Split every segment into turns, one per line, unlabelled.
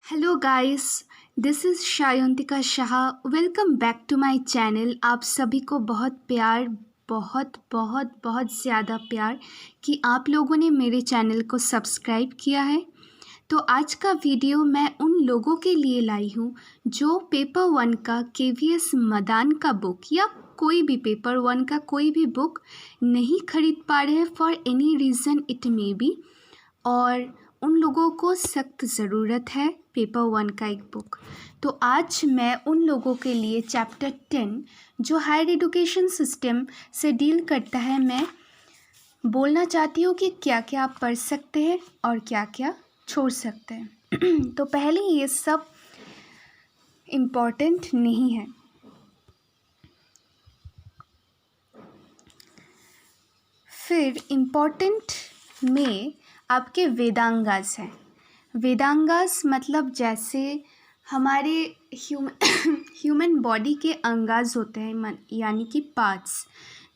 Hello guys, this is Shayantika Shah. Welcome back to my channel. आप सभी को बहुत प्यार, बहुत बहुत बहुत ज़्यादा प्यार कि आप लोगों ने मेरे चैनल को सब्सक्राइब किया है। तो आज का वीडियो मैं उन लोगों के लिए लाई हूँ जो पेपर वन का केवीएस मदान का बुक या कोई भी पेपर वन का कोई भी बुक नहीं खरीद पा रहे हैं for any reason it may be, और उन लोगों को सख्त ज़रूरत है पेपर वन का एक बुक। तो आज मैं उन लोगों के लिए चैप्टर 10 जो हायर एजुकेशन सिस्टम से डील करता है, मैं बोलना चाहती हूँ कि क्या क्या आप पढ़ सकते हैं और क्या क्या छोड़ सकते हैं। तो पहले ये सब इम्पोर्टेंट नहीं है। फिर इम्पोर्टेंट में आपके वेदांगास हैं। वेदांगास मतलब जैसे हमारे ह्यूमन बॉडी के अंगाज होते हैं, यानी कि पार्ट्स।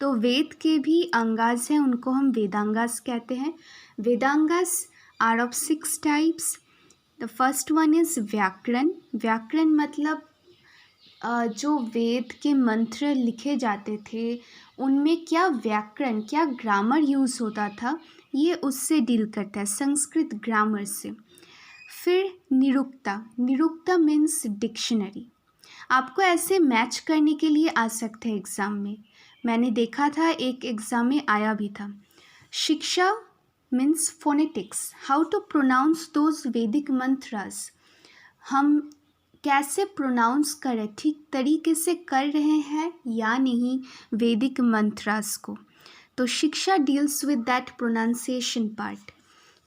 तो वेद के भी अंगाज हैं, उनको हम वेदांगास कहते हैं। Vedangas are of 6 types. The first one is vyakarana. व्याकरण मतलब जो वेद के मंत्र लिखे जाते थे उनमें क्या व्याकरण, क्या ग्रामर यूज़ होता था, ये उससे डील करता है, संस्कृत ग्रामर से। फिर निरुक्ता। Nirukta means dictionary. आपको ऐसे मैच करने के लिए आ सकते हैं एग्ज़ाम में। मैंने देखा था, एक एग्ज़ाम में आया भी था। Shiksha means phonetics, how to pronounce those Vedic mantras. हम कैसे प्रोनाउंस करें, ठीक तरीके से कर रहे हैं या नहीं वैदिक मंत्रास को। तो शिक्षा deals with that pronunciation part.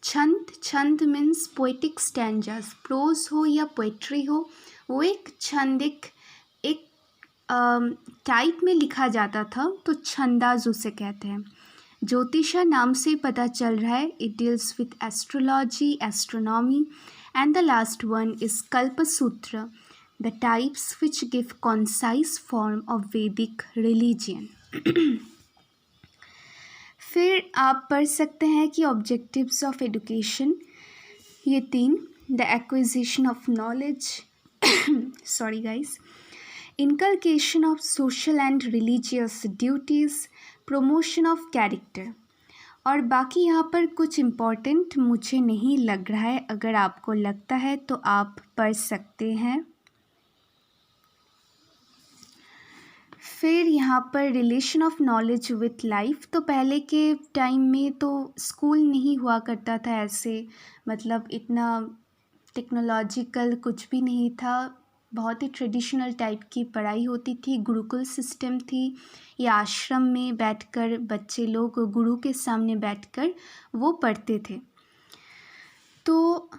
छंद, छंद मीन्स पोएटिक स्टैंजास, प्रोज हो या पोएट्री हो, वो एक छंद एक टाइप में लिखा जाता था, तो छंदाज उसे कहते हैं। ज्योतिषा नाम से पता चल रहा है, it deals with astrology, astronomy. And the last one is Kalpasutra, the types which give concise form of वैदिक रिलीजियन। फिर आप पढ़ सकते हैं कि ऑब्जेक्टिव्स ऑफ एजुकेशन, ये 3, the acquisition of knowledge, sorry guys, inculcation of social and religious duties, promotion of character। और बाकी यहाँ पर कुछ इम्पोर्टेंट मुझे नहीं लग रहा है, अगर आपको लगता है तो आप पढ़ सकते हैं। फिर यहाँ पर relation of knowledge with life. तो पहले के टाइम में तो स्कूल नहीं हुआ करता था ऐसे, मतलब इतना टेक्नोलॉजिकल कुछ भी नहीं था, बहुत ही ट्रेडिशनल टाइप की पढ़ाई होती थी, गुरुकुल सिस्टम थी, या आश्रम में बैठकर बच्चे लोग गुरु के सामने बैठकर वो पढ़ते थे। तो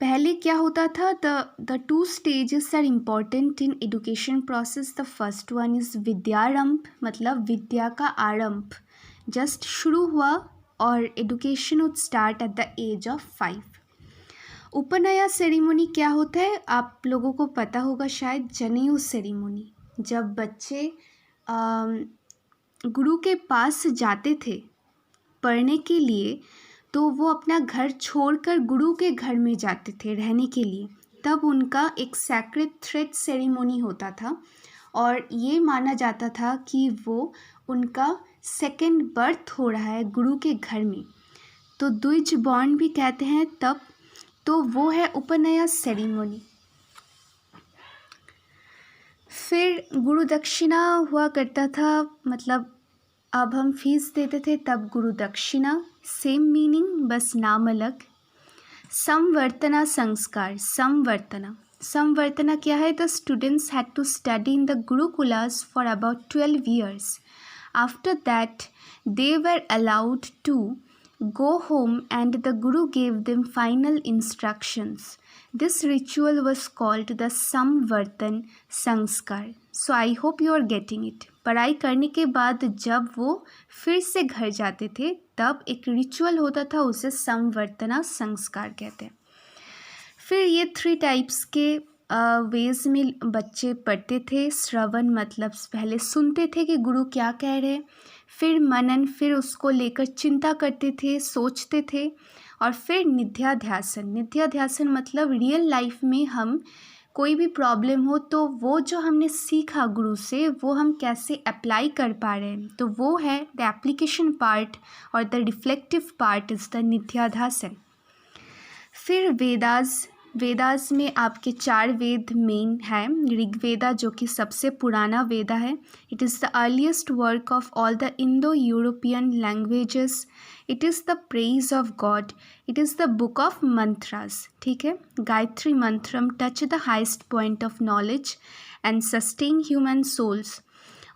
पहले क्या होता था, the 2 stages are important in education process. The first one is Vidyarambh, मतलब विद्या का आरंभ, जस्ट शुरू हुआ, और education would start at the age of 5। Upanayana ceremony क्या होता है, आप लोगों को पता होगा शायद, जनेऊ सेरेमनी। जब बच्चे गुरु के पास जाते थे पढ़ने के लिए, तो वो अपना घर छोड़कर गुरु के घर में जाते थे रहने के लिए, तब उनका एक सैक्रेड थ्रेड सेरेमनी होता था, और ये माना जाता था कि वो उनका सेकंड बर्थ हो रहा है गुरु के घर में, तो द्विज बॉर्न भी कहते हैं तब। तो वो है उपनयन सेरेमनी। फिर गुरु दक्षिणा हुआ करता था, मतलब अब हम फीस देते थे तब गुरु दक्षिणा, सेम मीनिंग बस नाम अलग। संवर्तना संस्कार, संवर्तना, संवर्तना क्या है, the students had to study in the gurukulas for about 12 years। After that they were allowed to go home and the Guru gave them final instructions. This ritual was called the Samvartan Sanskar. So I hope you are getting it. पढ़ाई करने के बाद जब वो फिर से घर जाते थे तब एक रिचुअल होता था, उसे संवर्तना संस्कार कहते हैं। फिर ये 3 टाइप्स के वेज में बच्चे पढ़ते थे। श्रवण मतलब पहले सुनते थे कि गुरु क्या कह रहे हैं, फिर मनन, फिर उसको लेकर चिंता करते थे, सोचते थे, और फिर निध्याध्यासन। निध्याध्यासन मतलब रियल लाइफ में हम कोई भी प्रॉब्लम हो तो वो जो हमने सीखा गुरु से वो हम कैसे अप्लाई कर पा रहे हैं, तो वो है द एप्लीकेशन पार्ट और the reflective part is the Nididhyasana. फिर वेदास में आपके 4 वेद मेन हैं। ऋग्वेदा जो कि सबसे पुराना वेदा है, it is the earliest work of all the Indo European languages. It is the praise of god, it is the book of mantras. ठीक है, Gayatri mantram touch the highest point of knowledge and sustain human souls.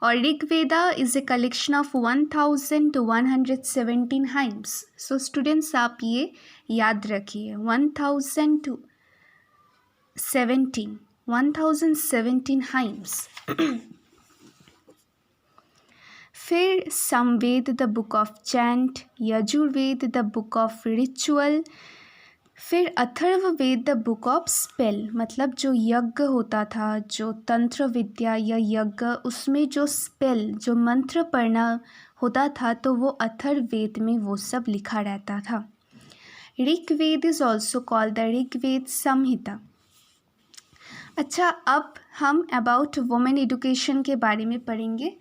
और Rigveda is a collection of 1117 hymns. So students आप ये याद रखिए, 1017 hymns. फिर Samaveda the book of chant, Yajurveda the book of ritual, फिर Atharvaveda the book of spell, मतलब जो यज्ञ होता था, जो तंत्र विद्या या यज्ञ, उसमें जो स्पेल जो मंत्र पढ़ना होता था तो वो अथर्ववेद में वो सब लिखा रहता था। Rigveda is also called the Rigveda Samhita. अच्छा, अब हम अबाउट वुमेन एजुकेशन के बारे में पढ़ेंगे।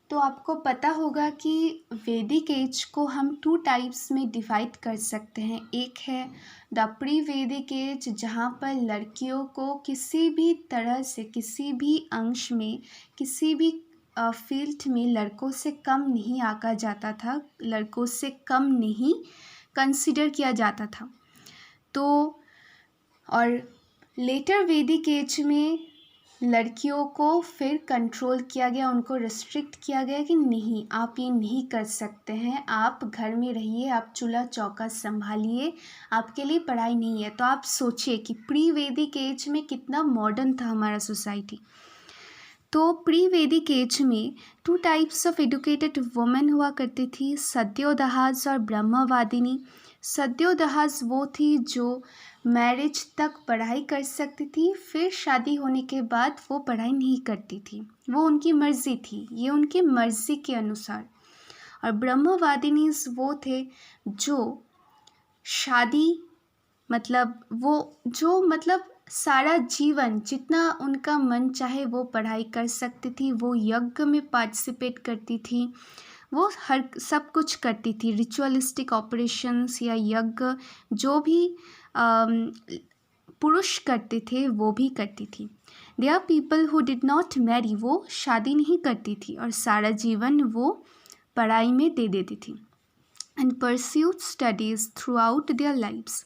तो आपको पता होगा कि वैदिक एज को हम 2 टाइप्स में डिवाइड कर सकते हैं। एक है द प्री वैदिक एज, जहाँ पर लड़कियों को किसी भी तरह से, किसी भी अंश में, किसी भी फील्ड में लड़कों से कम नहीं आंका जाता था, लड़कों से कम नहीं कंसिडर किया जाता था। तो और लेटर वैदिक एज में लड़कियों को फिर कंट्रोल किया गया, उनको रिस्ट्रिक्ट किया गया कि नहीं, आप ये नहीं कर सकते हैं, आप घर में रहिए, आप चूल्हा चौका संभालिए, आपके लिए पढ़ाई नहीं है। तो आप सोचिए कि प्री वैदिक एज में कितना मॉडर्न था हमारा सोसाइटी। तो प्री वैदिक एज में 2 टाइप्स ऑफ एजुकेटेड वुमेन हुआ करती थी, सद्योदाहास और ब्रह्मवादिनी। सद्योदाहास वो थी जो मैरिज तक पढ़ाई कर सकती थी, फिर शादी होने के बाद वो पढ़ाई नहीं करती थी, वो उनकी मर्ज़ी थी, ये उनकी मर्ज़ी के अनुसार। और ब्रह्मवादिनी वो थे जो शादी मतलब वो जो मतलब सारा जीवन जितना उनका मन चाहे वो पढ़ाई कर सकती थी, वो यज्ञ में पार्टिसिपेट करती थी, वो हर सब कुछ करती थी, रिचुअलिस्टिक ऑपरेशंस या यज्ञ जो भी पुरुष करते थे वो भी करती थी। They are people who did not marry, वो शादी नहीं करती थी और सारा जीवन वो पढ़ाई में दे देती थी। And pursued studies throughout their lives.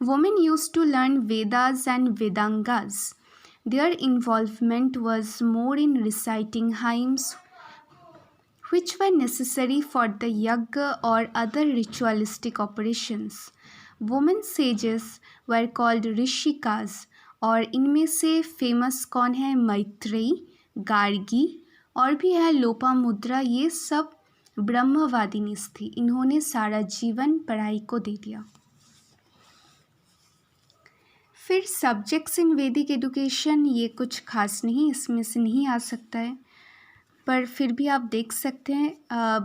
Women used to learn Vedas and Vedangas. Their involvement was more in reciting hymns which were necessary for the yajna or other ritualistic operations. Women sages were called Rishikas, और इनमें से famous कौन है? मैत्रेयी, गार्गी और भी है लोपामुद्रा। ये सब ब्रह्मवादिनीस थी, इन्होंने सारा जीवन पढ़ाई को दे दिया। फिर सब्जेक्ट्स इन वैदिक एजुकेशन, ये कुछ खास नहीं, इसमें से नहीं आ सकता है, पर फिर भी आप देख सकते हैं।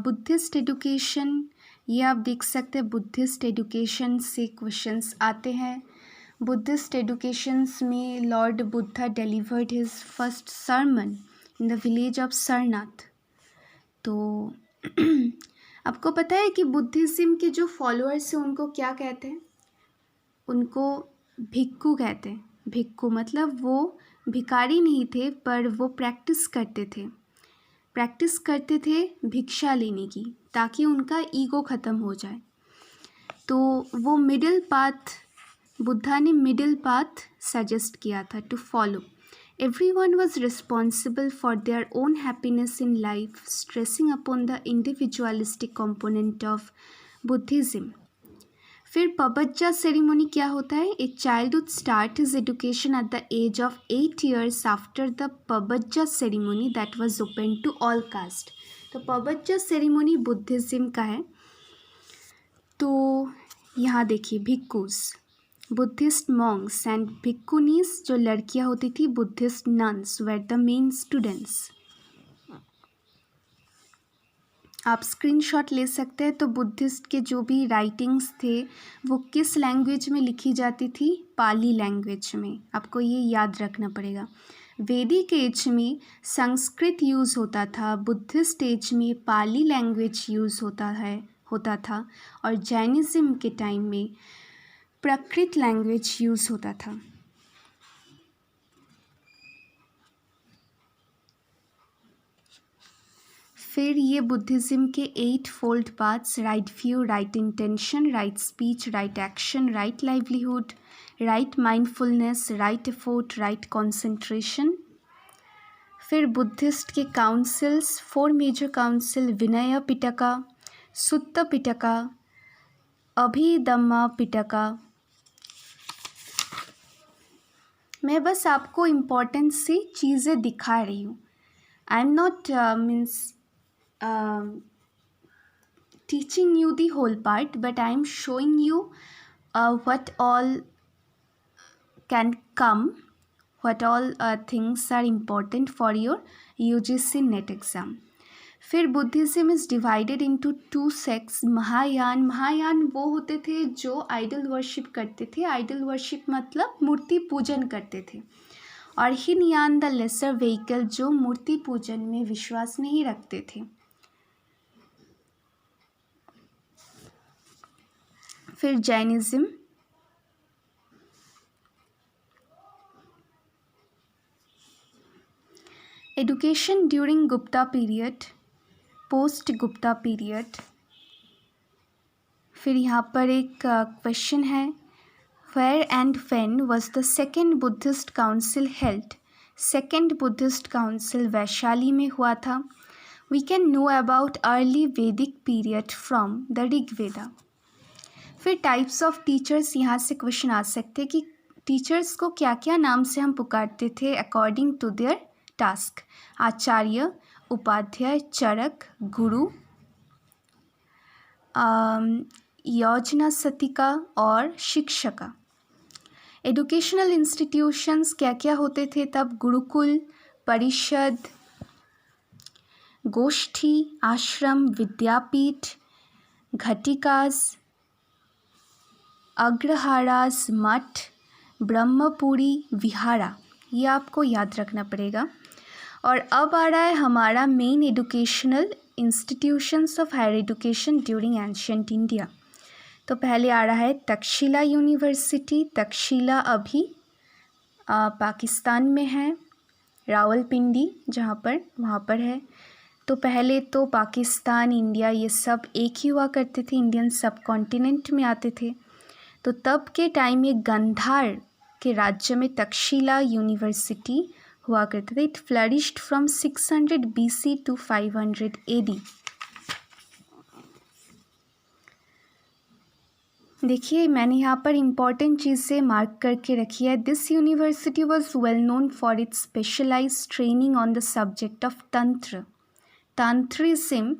बुद्धिस्ट एजुकेशन, ये आप देख सकते हैं, बुद्धिस्ट एजुकेशन से क्वेश्चंस आते हैं। बुद्धिस्ट एजुकेशंस में Lord Buddha delivered his first sermon in the village of Sarnath. तो आपको पता है कि बुद्धिज़्म के जो फॉलोअर्स हैं उनको क्या कहते हैं? उनको भिक्खु कहते हैं। भिक्खु मतलब वो भिखारी नहीं थे, पर वो प्रैक्टिस करते थे भिक्षा लेने की, ताकि उनका ईगो ख़त्म हो जाए। तो वो मिडिल पाथ, बुद्धा ने मिडिल पाथ सजेस्ट किया था to follow. Everyone was responsible for their own happiness in life, stressing upon the individualistic component of Buddhism. फिर पबज्जा सेरेमनी क्या होता है? A child would start his education at the age of 8 years after the Pabbajja ceremony that was open to all caste. तो Pabbajja ceremony Buddhism का है। तो यहाँ देखिए, bhikkhus, Buddhist monks and bhikkhunis, जो लड़कियाँ होती थी, Buddhist nuns were the main students. आप स्क्रीनशॉट ले सकते हैं। तो बुद्धिस्ट के जो भी राइटिंग्स थे वो किस लैंग्वेज में लिखी जाती थी? पाली लैंग्वेज में। आपको ये याद रखना पड़ेगा। वैदिक एज में संस्कृत यूज़ होता था, बुद्धिस्ट एज में पाली लैंग्वेज यूज़ होता था और जैनिज़्म के टाइम में प्राकृत लैंग्वेज यूज़ होता था। फिर ये बुद्धिज़्म के 8 fold paths, right view, right intention, right speech, right action, right livelihood, right mindfulness, right effort, right concentration. फिर बुद्धिस्ट के काउंसिल्स, 4 मेजर काउंसिल, विनय पिटका, सुत्त पिटका, अभिधम्मा पिटका। मैं बस आपको इम्पोर्टेंट सी चीज़ें दिखा रही हूँ। I am not teaching you the whole part, but I am showing you what all can come, what all things are important for your UGC NET exam. फिर Buddhism is divided into 2 sects. Mahayana वो होते थे जो idol worship करते थे। Idol worship मतलब मूर्ति पूजन करते थे। और हीनयान द लेसर व्हीकल जो मूर्ति पूजन में विश्वास नहीं रखते थे। फिर Jainism, education during Gupta period, post Gupta period. फिर यहाँ पर एक क्वेश्चन है, where and when was the second Buddhist council held? Second Buddhist council Vaishali में हुआ था। We can know about early Vedic period from the Rigveda. फिर टाइप्स ऑफ टीचर्स, यहाँ से क्वेश्चन आ सकते हैं कि टीचर्स को क्या क्या नाम से हम पुकारते थे अकॉर्डिंग टू देयर टास्क? आचार्य, उपाध्याय, चरक, गुरु, योजना सतिका और शिक्षका। एजुकेशनल इंस्टीट्यूशंस क्या क्या होते थे तब? गुरुकुल, परिषद, गोष्ठी, आश्रम, विद्यापीठ, घटिकास, अग्रहारास, मठ, ब्रह्मपुरी, विहारा। ये आपको याद रखना पड़ेगा। और अब आ रहा है हमारा main educational institutions of higher education during ancient India. तो पहले आ रहा है तक्षशिला यूनिवर्सिटी। तक्षशिला अभी पाकिस्तान में है, रावलपिंडी वहाँ पर है। तो पहले तो पाकिस्तान, इंडिया ये सब एक ही हुआ करते थे, इंडियन सब कॉन्टिनेंट में आते थे। तो तब के टाइम में गंधार के राज्य में तक्षशिला यूनिवर्सिटी हुआ करते थे। It flourished from 600 BC to 500 AD। देखिए मैंने यहाँ पर इम्पॉर्टेंट चीज़ें मार्क करके रखी है। This university was well known for its specialised training on the subject of tantra, tantrism.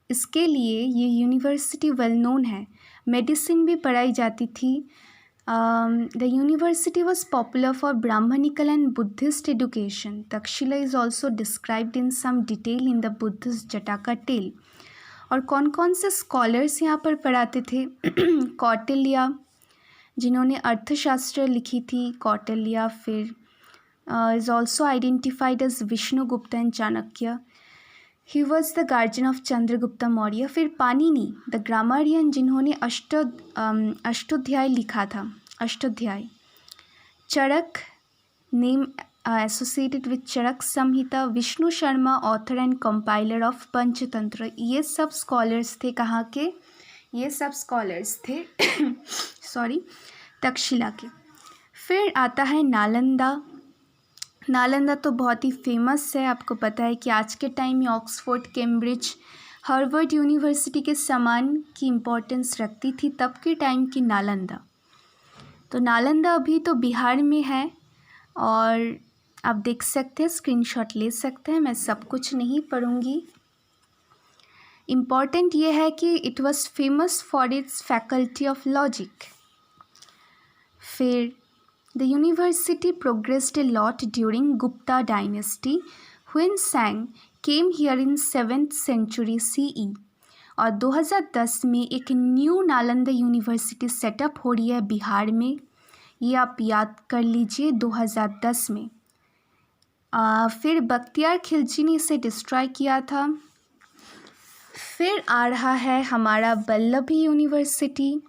इसके लिए ये यूनिवर्सिटी वेल नोन है। मेडिसिन भी पढ़ाई जाती थी। The university was popular for Brahmanical and Buddhist education. Taxila is also described in some detail in the Buddhist Jataka tale. और कौन कौन से स्कॉलर्स यहाँ पर पढ़ाते थे? कौटिल्य, जिन्होंने अर्थशास्त्र लिखी थी, कौटिल्य। फिर is also identified as Vishnugupta and Chanakya. He was the guardian of Chandragupta Maurya. फिर पाणिनि द ग्रामरियन, जिन्होंने अष्टोध्याय लिखा था, Ashtadhyayi. Charaka, name associated with Charaka Samhita. Vishnu Sharma, author and compiler of Panchatantra. ये सब स्कॉलर्स थे। कहाँ के? ये सब स्कॉलर्स थे सॉरी, तक्षशिला के। फिर आता है नालंदा। नालंदा तो बहुत ही फेमस है। आपको पता है कि आज के टाइम में ऑक्सफोर्ड, कैम्ब्रिज, हार्वर्ड यूनिवर्सिटी के समान की इम्पोर्टेंस रखती थी तब के टाइम की नालंदा। तो नालंदा अभी तो बिहार में है और आप देख सकते हैं, स्क्रीनशॉट ले सकते हैं। मैं सब कुछ नहीं पढ़ूंगी। इम्पॉर्टेंट ये है कि it was famous for its faculty of logic. फिर the university progressed a lot during Gupta dynasty when Sang came here in 7th century CE. और 2010 में एक न्यू नालंदा यूनिवर्सिटी सेटअप हो रही है बिहार में, ये आप याद कर लीजिए 2010 में। फिर बख्तियार खिलजी ने इसे डिस्ट्रॉय किया था। फिर आ रहा है हमारा Vallabhi university.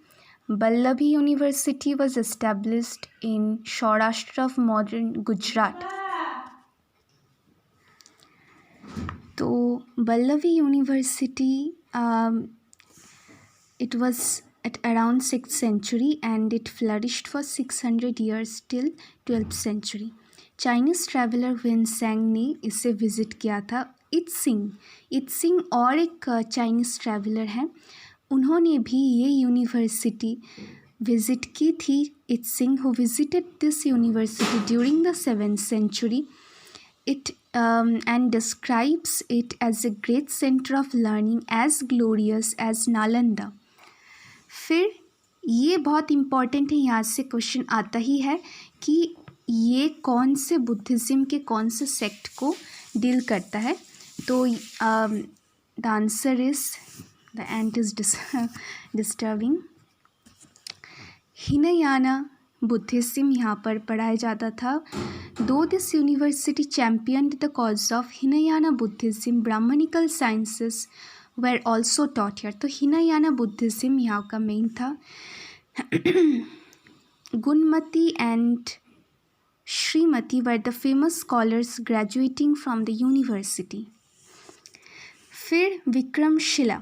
Vallabhi university was established in Saurashtra of modern Gujarat. तो Vallabhi university it was at around 6th century and it flourished for 600 years till 12th century. Chinese traveller Hiuen Tsang ने इसे विज़िट किया था। इत्सिंग और एक चाइनीज़ ट्रैवलर हैं, उन्होंने भी ये यूनिवर्सिटी विज़िट की थी। Itsing who visited this university during the 7th century and describes it as a great center of learning as glorious as Nalanda. फिर ये बहुत इम्पॉर्टेंट है, यहाँ से क्वेश्चन आता ही है कि ये कौन से बुद्धिज़्म के कौन से सेक्ट को डील करता है। तो the answer is the end is disturbing. Hinayana Buddhism यहाँ पर पढ़ाया जाता था। Though this university championed the cause of Hinayana Buddhism, Brahmanical sciences were also taught here. तो हिनयाना बुद्धिज़्म यहाँ का मेन था। Gunamati and Shrimati were the famous scholars graduating from the university. फिर विक्रमशिला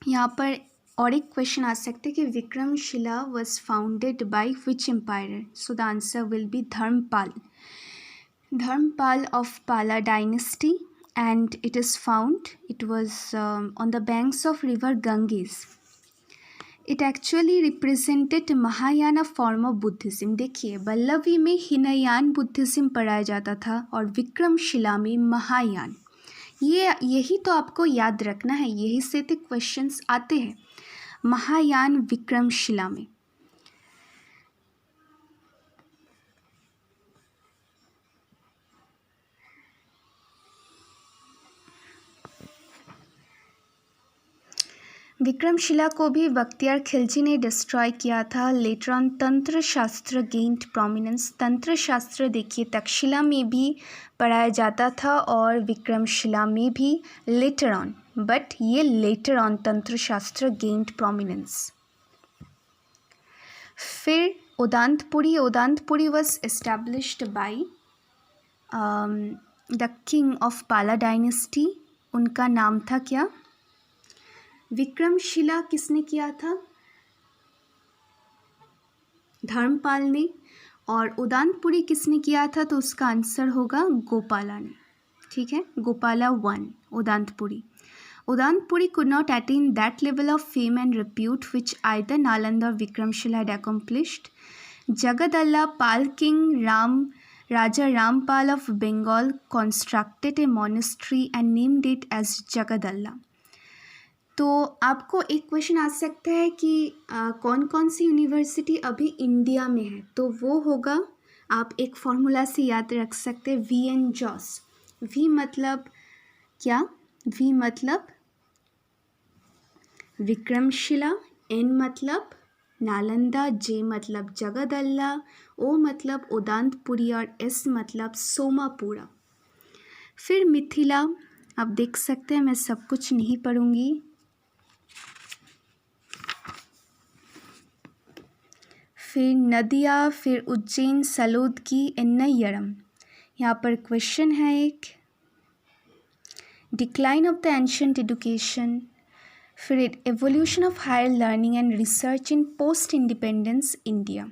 यहाँ पर और एक क्वेश्चन आ सकता है कि Vikramshila was founded by which emperor? So the answer will be Dharmapal of Pala dynasty. And it was on the banks of river Ganges. It actually represented Mahayana form of Buddhism. देखिए, वल्लभी में Hinayana Buddhism पढ़ाया जाता था और विक्रमशिला में महायान। यही तो आपको याद रखना है, यही से तो क्वेश्चंस आते हैं। महायान विक्रमशिला में। विक्रमशिला को भी बख्तियार खिलजी ने डिस्ट्रॉय किया था। Letter on tantra shastra gained prominence. तंत्र शास्त्र देखिए तक्षशिला में भी पढ़ाया जाता था और विक्रमशिला में भी लेटर ऑन, बट ये later on tantra shastra gained prominence. फिर Udantapuri was established by the king of Pala dynasty. उनका नाम था क्या? विक्रमशिला किसने किया था? धर्मपाल ने। और उदांतपुरी किसने किया था? तो उसका आंसर होगा गोपाला ने। ठीक है, Gopala 1 उदांतपुरी could not attain that level of fame and repute which either Nalanda or Vikramshila had accomplished. Jagadalla, Pal King Raja Rampal of Bengal constructed a monastery and named it as Jagadalla. तो आपको एक question आ सकता है कि कौन कौन सी university अभी India में है, तो वो होगा, आप एक फॉर्मूला से याद रख सकते हैं, वी एन जॉस। वी मतलब क्या? वी मतलब विक्रमशिला, एन मतलब नालंदा, जे मतलब जगदल्ला, ओ मतलब उदांतपुरी और एस मतलब सोमापुरा। फिर मिथिला, आप देख सकते हैं, मैं सब कुछ नहीं पढ़ूंगी। फिर नदिया, फिर उज्जैन, सलोद की, एन्नय्यरम। यहाँ पर क्वेश्चन है एक, decline of the ancient education, फिर evolution of higher learning and research in post independence India.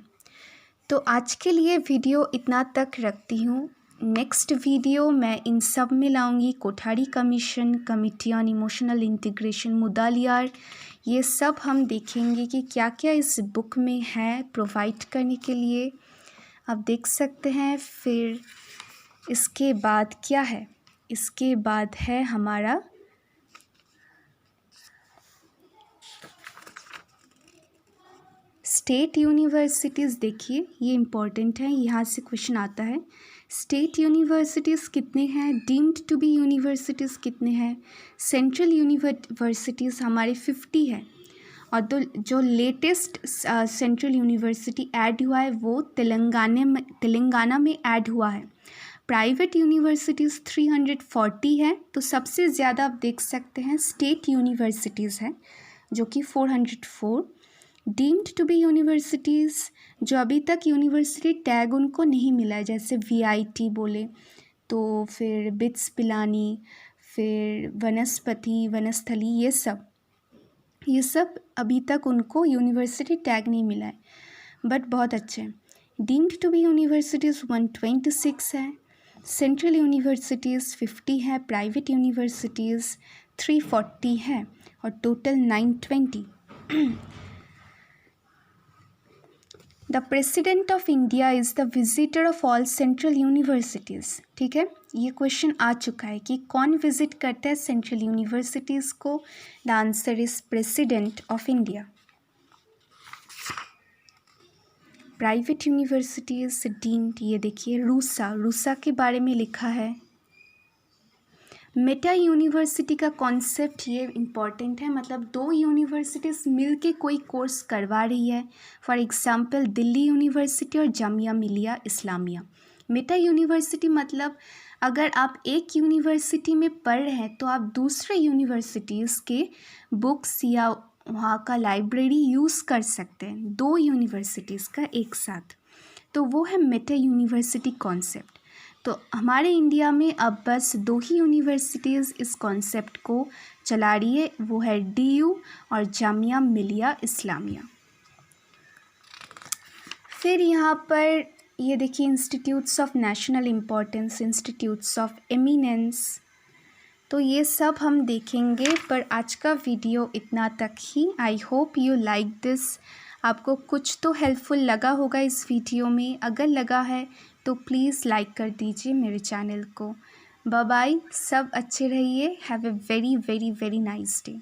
तो आज के लिए वीडियो इतना तक रखती हूँ। नेक्स्ट वीडियो मैं इन सब में लाऊंगी Kothari commission, committee on emotional integration, Mudaliar, ये सब हम देखेंगे कि क्या क्या इस बुक में है प्रोवाइड करने के लिए, आप देख सकते हैं। फिर इसके बाद क्या है? इसके बाद है हमारा स्टेट यूनिवर्सिटीज़ देखिए, ये इम्पॉर्टेंट है, यहाँ से क्वेश्चन आता है। स्टेट यूनिवर्सिटीज़ कितने हैं, डीम्ड टू बी यूनिवर्सिटीज़ कितने हैं, सेंट्रल यूनिवर्सिटीज़ हमारे 50 है, और जो लेटेस्ट सेंट्रल यूनिवर्सिटी ऐड हुआ है वो तेलंगाना में ऐड हुआ है। प्राइवेट यूनिवर्सिटीज़ 340 है, तो सबसे ज़्यादा आप देख सकते हैं स्टेट यूनिवर्सिटीज़ है जो कि 404। डीम्ड टू बी यूनिवर्सिटीज़ जो अभी तक यूनिवर्सिटी टैग उनको नहीं मिला है, जैसे VIT बोले तो फिर बिट्स पिलानी, फिर वनस्थली, ये सब अभी तक उनको यूनिवर्सिटी टैग नहीं मिला है, बट बहुत अच्छे हैं। डीम्ड टू बी यूनिवर्सिटीज़ 126 है, सेंट्रल यूनिवर्सिटीज़ 50 है, प्राइवेट यूनिवर्सिटीज़ 340 है और total 920। The president of India is the visitor of all central universities. ठीक है, ये क्वेश्चन आ चुका है कि कौन विजिट करता है सेंट्रल यूनिवर्सिटीज़ को। The answer is president of India. Private universities deemed, ये देखिए रूसा के बारे में लिखा है। मेटा यूनिवर्सिटी का कॉन्सेप्ट ये इम्पॉर्टेंट है, मतलब दो यूनिवर्सिटीज़ मिलके कोई कोर्स करवा रही है। फॉर एग्जांपल दिल्ली यूनिवर्सिटी और जामिया मिलिया इस्लामिया। मेटा यूनिवर्सिटी मतलब अगर आप एक यूनिवर्सिटी में पढ़ रहे हैं तो आप दूसरे यूनिवर्सिटीज़ के बुक्स या वहाँ का लाइब्रेरी यूज़ कर सकते हैं, दो यूनिवर्सिटीज़ का एक साथ, तो वो है मेटा यूनिवर्सिटी कॉन्सेप्ट। तो हमारे इंडिया में अब बस दो ही यूनिवर्सिटीज़ इस कॉन्सेप्ट को चला रही है, वो है DU और जामिया मिलिया इस्लामिया। फिर यहाँ पर ये देखिए institutes of national importance, institutes of eminence, तो ये सब हम देखेंगे, पर आज का वीडियो इतना तक ही। I hope you like this. आपको कुछ तो हेल्पफुल लगा होगा इस वीडियो में, अगर लगा है तो प्लीज़ लाइक कर दीजिए मेरे चैनल को। बाय बाय, सब अच्छे रहिए। Have a very very very nice day.